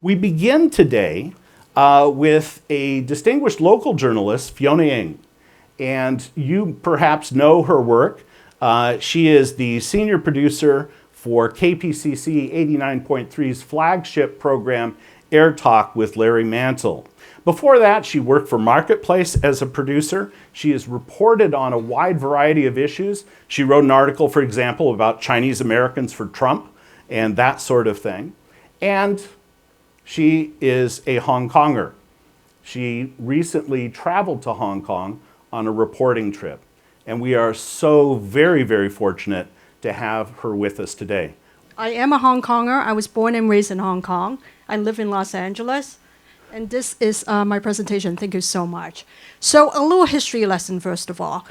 We begin today with a distinguished local journalist, Fiona Ng. And you perhaps know her work. She is the senior producer for KPCC 89.3's flagship program, Air Talk with Larry Mantle. Before that, she worked for Marketplace as a producer. She has reported on a wide variety of issues. She wrote an article, for example, about Chinese Americans for Trump and that sort of thing. And she is a Hong Konger. She recently traveled to Hong Kong on a reporting trip. And we are so very, very fortunate to have her with us today. I am a Hong Konger. I was born and raised in Hong Kong. I live in Los Angeles. And this is my presentation. Thank you so much. So a little history lesson, first of all.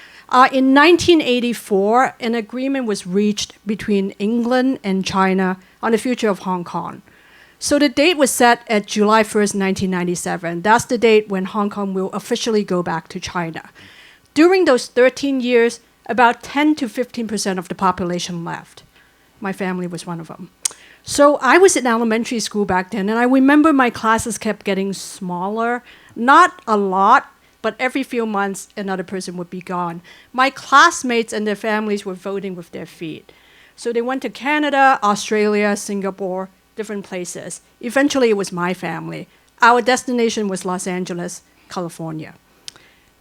In 1984, an agreement was reached between England and China on the future of Hong Kong. So the date was set at July 1st, 1997. That's the date when Hong Kong will officially go back to China. During those 13 years, about 10 to 15% of the population left. My family was one of them. So I was in elementary school back then, and I remember my classes kept getting smaller. Not a lot, but every few months, another person would be gone. My classmates and their families were voting with their feet. So they went to Canada, Australia, Singapore, different places. Eventually, it was my family. Our destination was Los Angeles, California.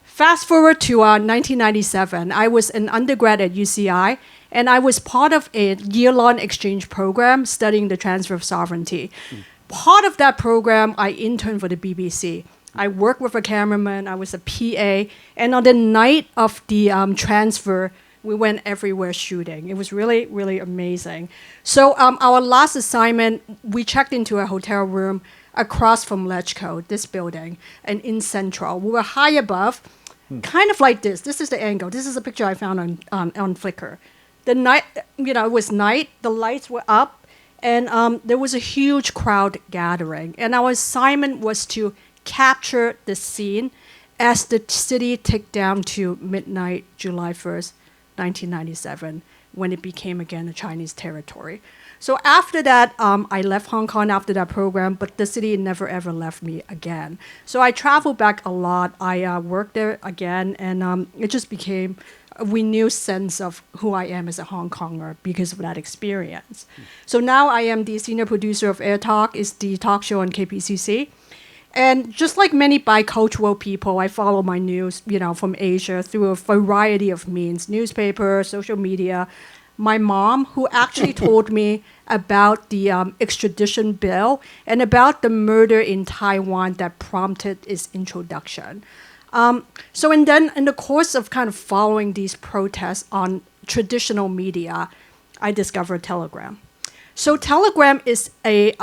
Fast forward to 1997, I was an undergrad at UCI, and I was part of a year-long exchange program studying the transfer of sovereignty. Part of that program, I interned for the BBC. I worked with a cameraman, I was a PA, and on the night of the transfer, we went everywhere shooting. It was really, really amazing. So our last assignment, we checked into a hotel room across from Ledgeco, this building, and in Central. We were high above, kind of like this. This is the angle. This is a picture I found on Flickr. The night, it was night, the lights were up, and there was a huge crowd gathering. And our assignment was to capture the scene as the city ticked down to midnight, July 1st, 1997, when it became again a Chinese territory. So after that, I left Hong Kong after that program, but the city never ever left me again. So I traveled back a lot. I worked there again, and it just became a renewed sense of who I am as a Hong Konger because of that experience. So now I am the senior producer of Air Talk, is the talk show on KPCC. And just like many bicultural people, I follow my news, from Asia through a variety of means, newspaper, social media. My mom, who actually told me about the extradition bill and about the murder in Taiwan that prompted its introduction. And then in the course of kind of following these protests on traditional media, I discovered Telegram. So Telegram is a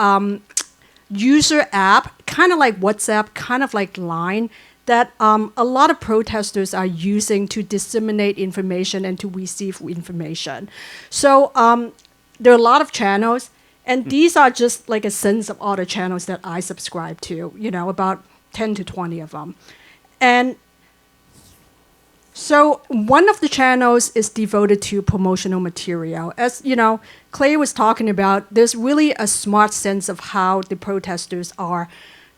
user app, kind of like WhatsApp, kind of like Line, that a lot of protesters are using to disseminate information and to receive information. So there are a lot of channels, and these are just like a sense of all the channels that I subscribe to, about 10 to 20 of them. And so one of the channels is devoted to promotional material. As Clay was talking about, there's really a smart sense of how the protesters are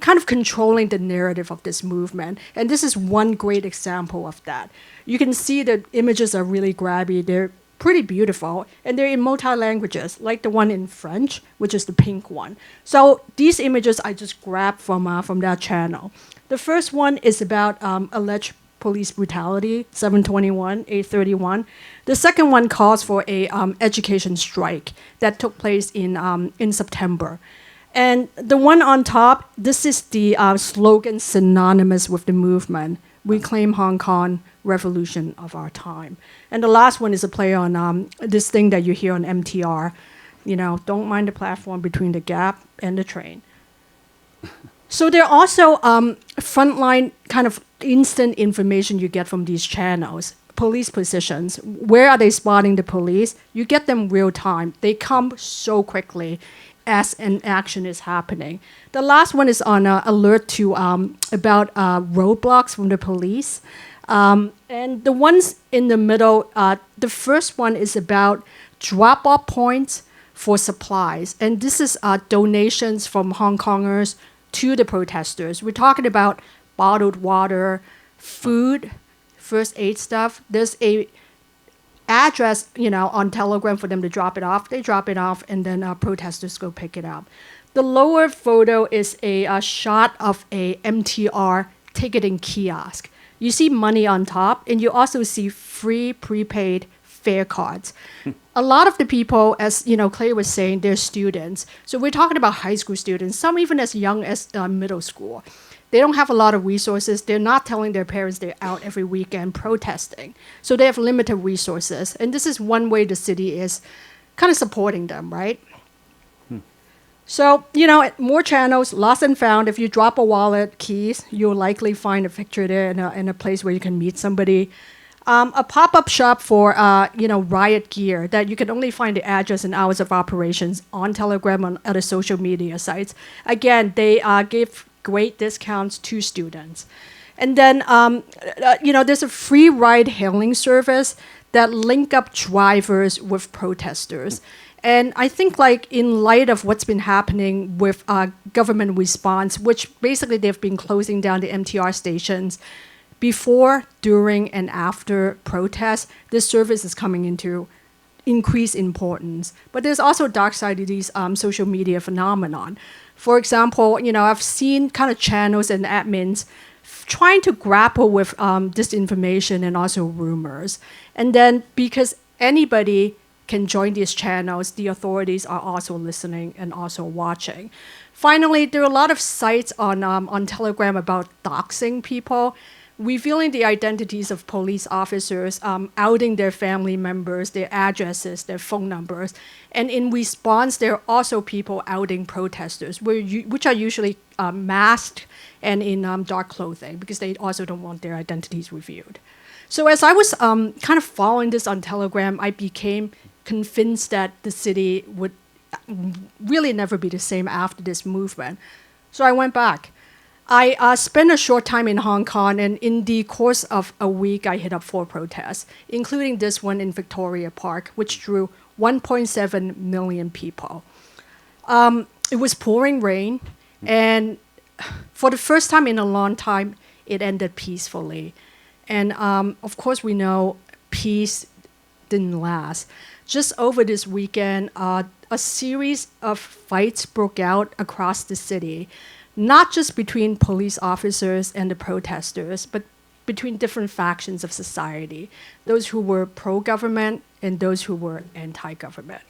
kind of controlling the narrative of this movement. And this is one great example of that. You can see the images are really grabby. They're pretty beautiful. And they're in multi-languages, like the one in French, which is the pink one. So these images I just grabbed from that channel. The first one is about alleged police brutality, 7/21, 8/31. The second one calls for a education strike that took place in September. And the one on top, this is the slogan synonymous with the movement, Reclaim Hong Kong, Revolution of Our Time. And the last one is a play on this thing that you hear on MTR, don't mind the platform between the gap and the train. So there are also frontline kind of instant information you get from these channels. Police positions, where are they spotting the police? You get them real time. They come so quickly as an action is happening. The last one is on alert to about roadblocks from the police. And the ones in the middle, the first one is about drop-off points for supplies. And this is donations from Hong Kongers to the protesters. We're talking about bottled water, food, first aid stuff. There's a address, on Telegram for them to drop it off. They drop it off, and then protesters go pick it up. The lower photo is a shot of a MTR ticketing kiosk. You see money on top, and you also see free prepaid fare cards. A lot of the people, as Clay was saying, they're students. So we're talking about high school students, some even as young as middle school. They don't have a lot of resources. They're not telling their parents they're out every weekend protesting. So they have limited resources. And this is one way the city is kind of supporting them, right? So, more channels, lost and found. If you drop a wallet, keys, you'll likely find a picture there in a place where you can meet somebody. A pop-up shop for, riot gear that you can only find the address and hours of operations on Telegram and other social media sites. Again, they give great discounts to students. And then, there's a free ride-hailing service that link up drivers with protesters. And I think, in light of what's been happening with government response, which basically they've been closing down the MTR stations before, during, and after protests, this service is coming into increased importance. But there's also a dark side of these social media phenomenon. For example, I've seen kind of channels and admins trying to grapple with disinformation and also rumors. And then because anybody can join these channels, the authorities are also listening and also watching. Finally, there are a lot of sites on Telegram about doxing people, revealing the identities of police officers, outing their family members, their addresses, their phone numbers. And in response, there are also people outing protesters, which are usually masked and in dark clothing, because they also don't want their identities revealed. So as I was kind of following this on Telegram, I became convinced that the city would really never be the same after this movement. So I went back. I spent a short time in Hong Kong, and in the course of a week, I hit up 4 protests, including this one in Victoria Park, which drew 1.7 million people. It was pouring rain, and for the first time in a long time, it ended peacefully. And of course, we know peace didn't last. Just over this weekend, a series of fights broke out across the city, not just between police officers and the protesters, but between different factions of society, those who were pro-government and those who were anti-government.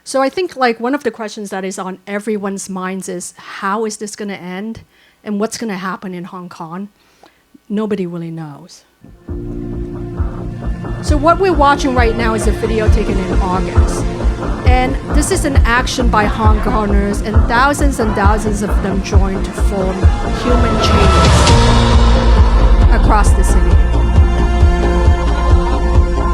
So I think one of the questions that is on everyone's minds is, how is this going to end and what's going to happen in Hong Kong? Nobody really knows. So what we're watching right now is a video taken in August. And this is an action by Hong Kongers, and thousands of them joined to form human chains across the city.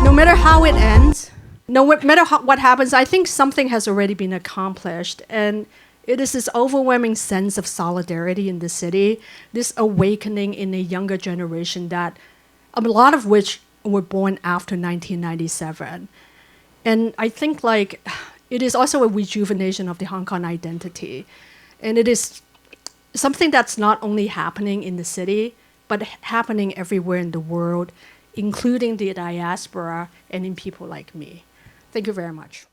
No matter how it ends, no matter what happens, I think something has already been accomplished. And it is this overwhelming sense of solidarity in the city, this awakening in a younger generation that a lot of which were born after 1997. And I think it is also a rejuvenation of the Hong Kong identity. And it is something that's not only happening in the city, but happening everywhere in the world, including the diaspora and in people like me. Thank you very much.